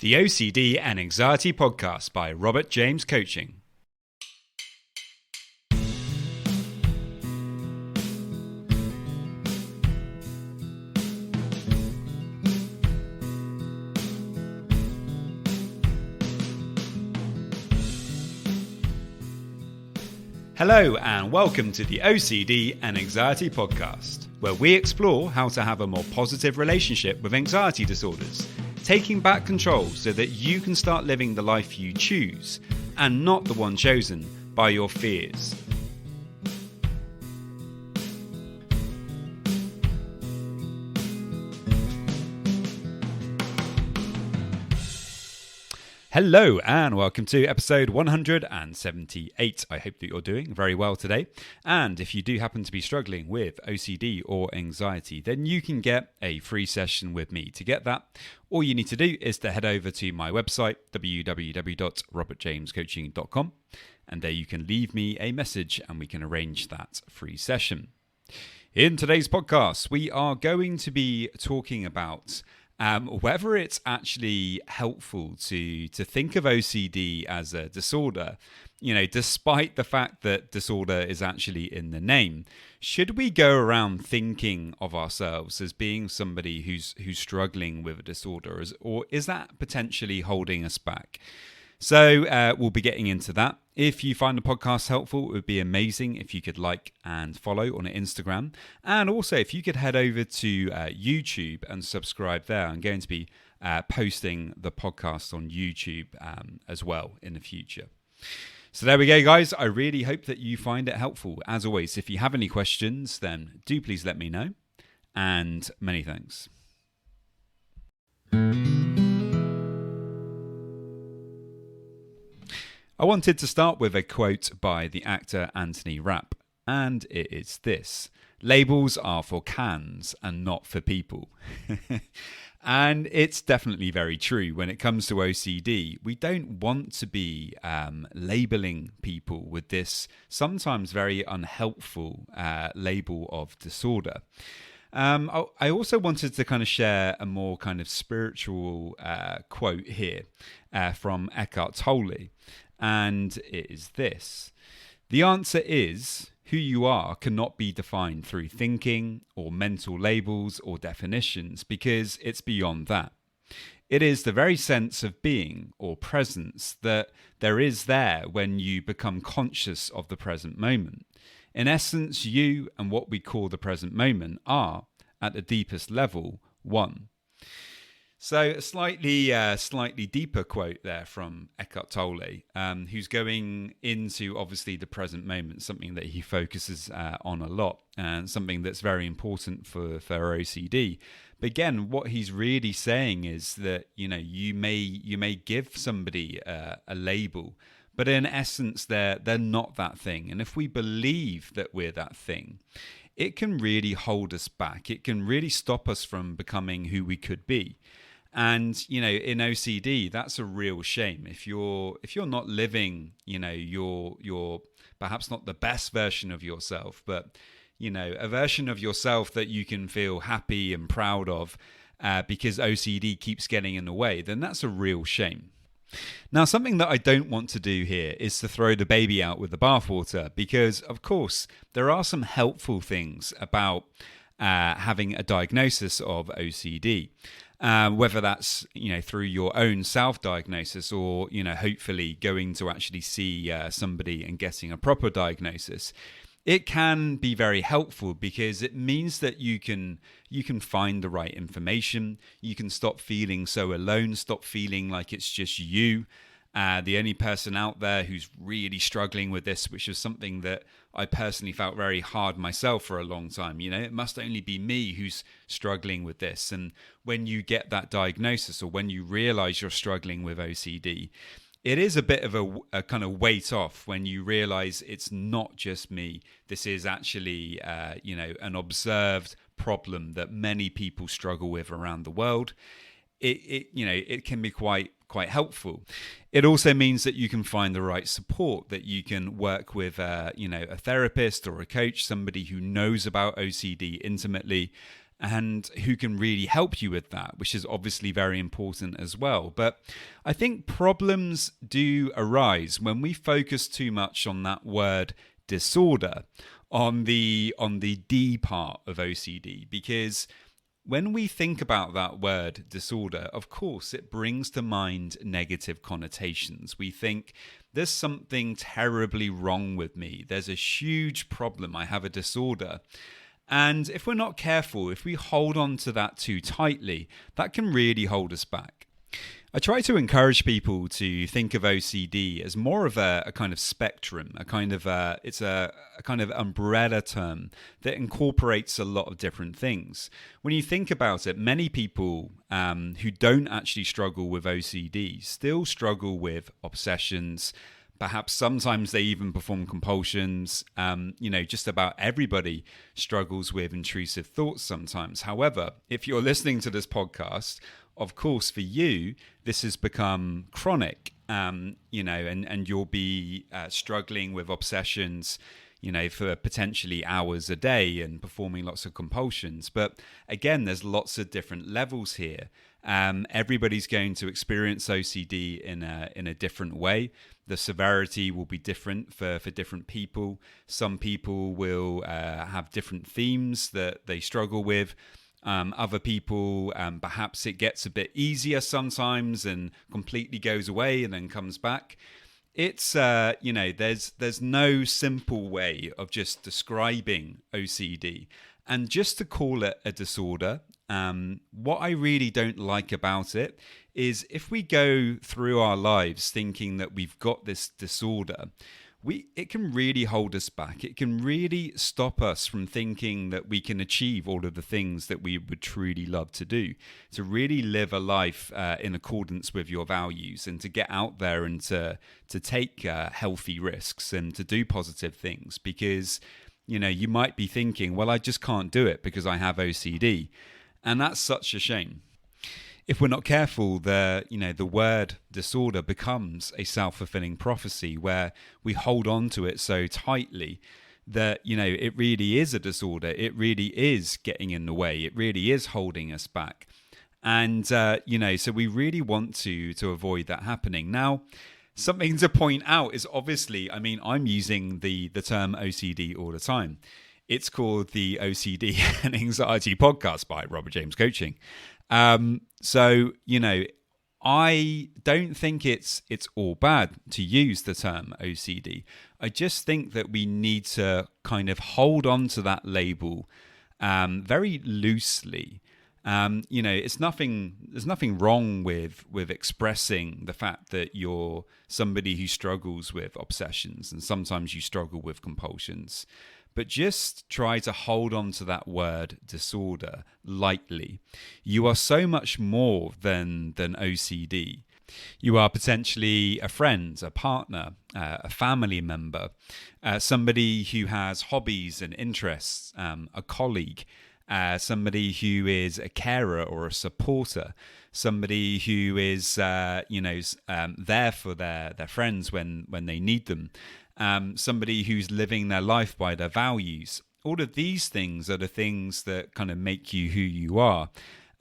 The OCD and Anxiety Podcast by Robert James Coaching. Hello and welcome to the OCD and Anxiety Podcast, where we explore how to have a more positive relationship with anxiety disorders, taking back control so that you can start living the life you choose and not the one chosen by your fears. Hello and welcome to episode 178. I hope that you're doing very well today. And if you do happen to be struggling with OCD or anxiety, then you can get a free session with me. To get that, all you need to do is to head over to my website, www.robertjamescoaching.com. And there you can leave me a message and we can arrange that free session. In today's podcast, we are going to be talking about whether it's actually helpful to think of OCD as a disorder, despite the fact that disorder is actually in the name. Should we go around thinking of ourselves as being somebody who's struggling with a disorder, or is that potentially holding us back? So we'll be getting into that. If you find the podcast helpful, it would be amazing if you could like and follow on Instagram. And also, if you could head over to YouTube and subscribe there. I'm going to be posting the podcast on YouTube as well in the future. So there we go, guys. I really hope that you find it helpful. As always, if you have any questions, then do please let me know. And many thanks. I wanted to start with a quote by the actor Anthony Rapp, and it is this: labels are for cans and not for people. And it's definitely very true when it comes to OCD. We don't want to be labeling people with this sometimes very unhelpful label of disorder. I also wanted to kind of share a more kind of spiritual quote here from Eckhart Tolle. And it is this: the answer is, who you are cannot be defined through thinking or mental labels or definitions, because it's beyond that. It is the very sense of being or presence that there is there when you become conscious of the present moment. In essence, you and what we call the present moment are, at the deepest level, one. So a slightly deeper quote there from Eckhart Tolle, who's going into obviously the present moment, something that he focuses on a lot, and something that's very important for OCD. But again, what he's really saying is that you may give somebody a label, but in essence they're not that thing. And if we believe that we're that thing, it can really hold us back. It can really stop us from becoming who we could be. And in OCD, that's a real shame. If you're not living, you're perhaps not the best version of yourself, but a version of yourself that you can feel happy and proud of, because OCD keeps getting in the way, then that's a real shame. Now, something that I don't want to do here is to throw the baby out with the bathwater, because of course there are some helpful things about having a diagnosis of OCD. Whether that's through your own self-diagnosis or hopefully going to actually see somebody and getting a proper diagnosis, it can be very helpful because it means that you can find the right information. You can stop feeling so alone, stop feeling like it's just you, the only person out there who's really struggling with this, which is something that I personally felt very hard myself for a long time. It must only be me who's struggling with this. And when you get that diagnosis, or when you realize you're struggling with OCD, it is a bit of a kind of weight off when you realize it's not just me. This is actually, an observed problem that many people struggle with around the world. It can be quite helpful. It also means that you can find the right support, that you can work with a therapist or a coach, somebody who knows about OCD intimately, and who can really help you with that, which is obviously very important as well. But I think problems do arise when we focus too much on that word disorder, on the D part of OCD, because when we think about that word disorder, of course, it brings to mind negative connotations. We think there's something terribly wrong with me. There's a huge problem. I have a disorder. And if we're not careful, if we hold on to that too tightly, that can really hold us back. I try to encourage people to think of OCD as more of a kind of spectrum, it's a kind of umbrella term that incorporates a lot of different things. When you think about it, many people who don't actually struggle with OCD still struggle with obsessions. Perhaps sometimes they even perform compulsions. Just about everybody struggles with intrusive thoughts sometimes. However, if you're listening to this podcast, of course, for you, this has become chronic, and you'll be struggling with obsessions, for potentially hours a day and performing lots of compulsions. But again, there's lots of different levels here. Everybody's going to experience OCD in a different way. The severity will be different for different people. Some people will have different themes that they struggle with. Other people, perhaps it gets a bit easier sometimes and completely goes away and then comes back. It's, there's no simple way of just describing OCD. And just to call it a disorder, what I really don't like about it is if we go through our lives thinking that we've got this disorder, it can really hold us back. It can really stop us from thinking that we can achieve all of the things that we would truly love to do, to really live a life in accordance with your values, and to get out there and to take healthy risks and to do positive things. Because, you might be thinking, well, I just can't do it because I have OCD. And that's such a shame. If we're not careful, the word disorder becomes a self-fulfilling prophecy where we hold on to it so tightly that, it really is a disorder. It really is getting in the way. It really is holding us back. And, so we really want to avoid that happening. Now, something to point out is obviously, I'm using the term OCD all the time. It's called the OCD and Anxiety Podcast by Robert James Coaching. So, I don't think it's all bad to use the term OCD. I just think that we need to kind of hold on to that label very loosely. There's nothing wrong with expressing the fact that you're somebody who struggles with obsessions and sometimes you struggle with compulsions. But just try to hold on to that word disorder lightly. You are so much more than OCD. You are potentially a friend, a partner, a family member, somebody who has hobbies and interests, a colleague, somebody who is a carer or a supporter, somebody who is there for their friends when they need them. Somebody who's living their life by their values. All of these things are the things that kind of make you who you are,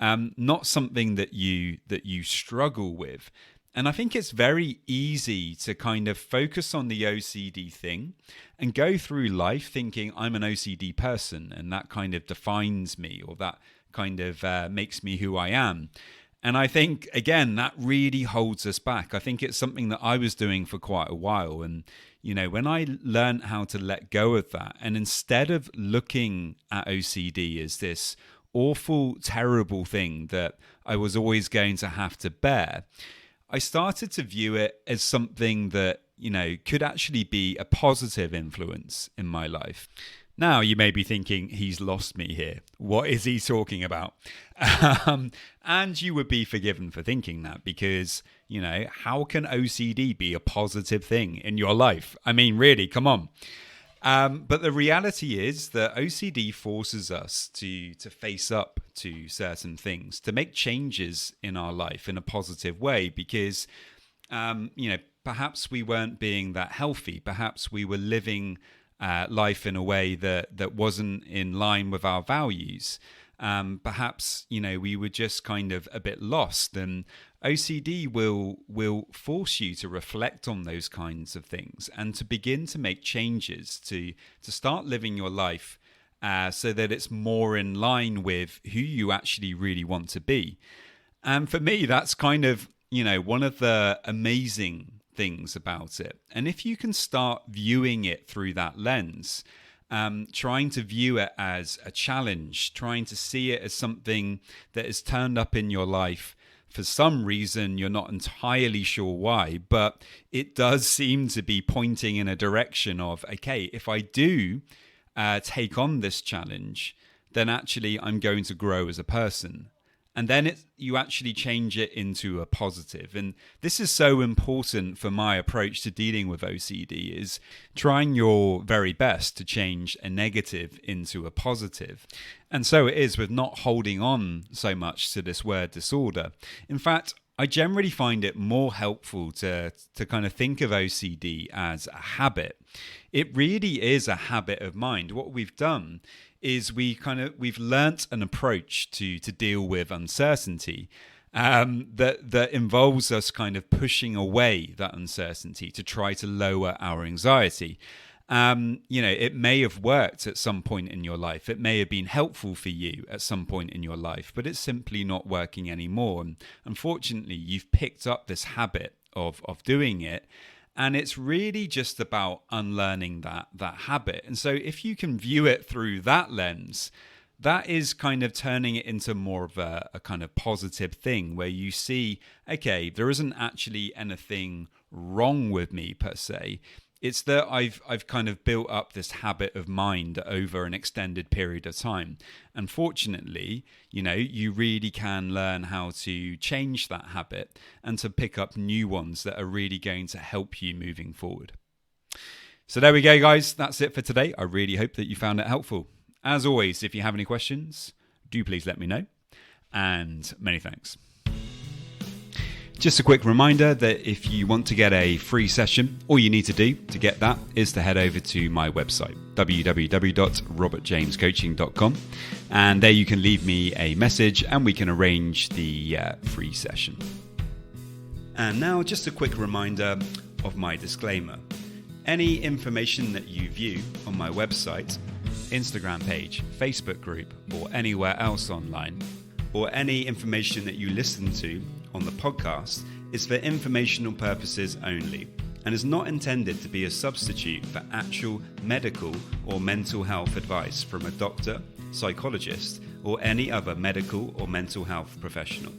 not something that you struggle with. And I think it's very easy to kind of focus on the OCD thing and go through life thinking I'm an OCD person and that kind of defines me, or that kind of makes me who I am. And I think, again, that really holds us back. I think it's something that I was doing for quite a while. And, when I learned how to let go of that, and instead of looking at OCD as this awful, terrible thing that I was always going to have to bear, I started to view it as something that, could actually be a positive influence in my life. Now, you may be thinking, he's lost me here. What is he talking about? And you would be forgiven for thinking that because, how can OCD be a positive thing in your life? Really, come on. But the reality is that OCD forces us to face up to certain things, to make changes in our life in a positive way because, perhaps we weren't being that healthy. Perhaps we were living life in a way that wasn't in line with our values. Perhaps, we were just kind of a bit lost, and OCD will force you to reflect on those kinds of things and to begin to make changes to start living your life so that it's more in line with who you actually really want to be. And for me, that's kind of, one of the amazing things about it. And if you can start viewing it through that lens, trying to view it as a challenge, trying to see it as something that has turned up in your life for some reason, you're not entirely sure why, but it does seem to be pointing in a direction of, okay, if I do take on this challenge, then actually I'm going to grow as a person. And then you actually change it into a positive. And this is so important for my approach to dealing with OCD, is trying your very best to change a negative into a positive. And so it is with not holding on so much to this word disorder. In fact, I generally find it more helpful to kind of think of OCD as a habit. It really is a habit of mind. What we've done is we've learnt an approach to deal with uncertainty that involves us kind of pushing away that uncertainty to try to lower our anxiety. It may have worked at some point in your life. It may have been helpful for you at some point in your life, but it's simply not working anymore. And unfortunately, you've picked up this habit of doing it. And it's really just about unlearning that habit. And so if you can view it through that lens, that is kind of turning it into more of a kind of positive thing where you see, okay, there isn't actually anything wrong with me per se. It's that I've kind of built up this habit of mind over an extended period of time. And fortunately, you really can learn how to change that habit and to pick up new ones that are really going to help you moving forward. So there we go, guys. That's it for today. I really hope that you found it helpful. As always, if you have any questions, do please let me know. And many thanks. Just a quick reminder that if you want to get a free session, all you need to do to get that is to head over to my website, www.robertjamescoaching.com. And there you can leave me a message and we can arrange the free session. And now just a quick reminder of my disclaimer. Any information that you view on my website, Instagram page, Facebook group, or anywhere else online, or any information that you listen to on the podcast is for informational purposes only and is not intended to be a substitute for actual medical or mental health advice from a doctor, psychologist, or any other medical or mental health professional.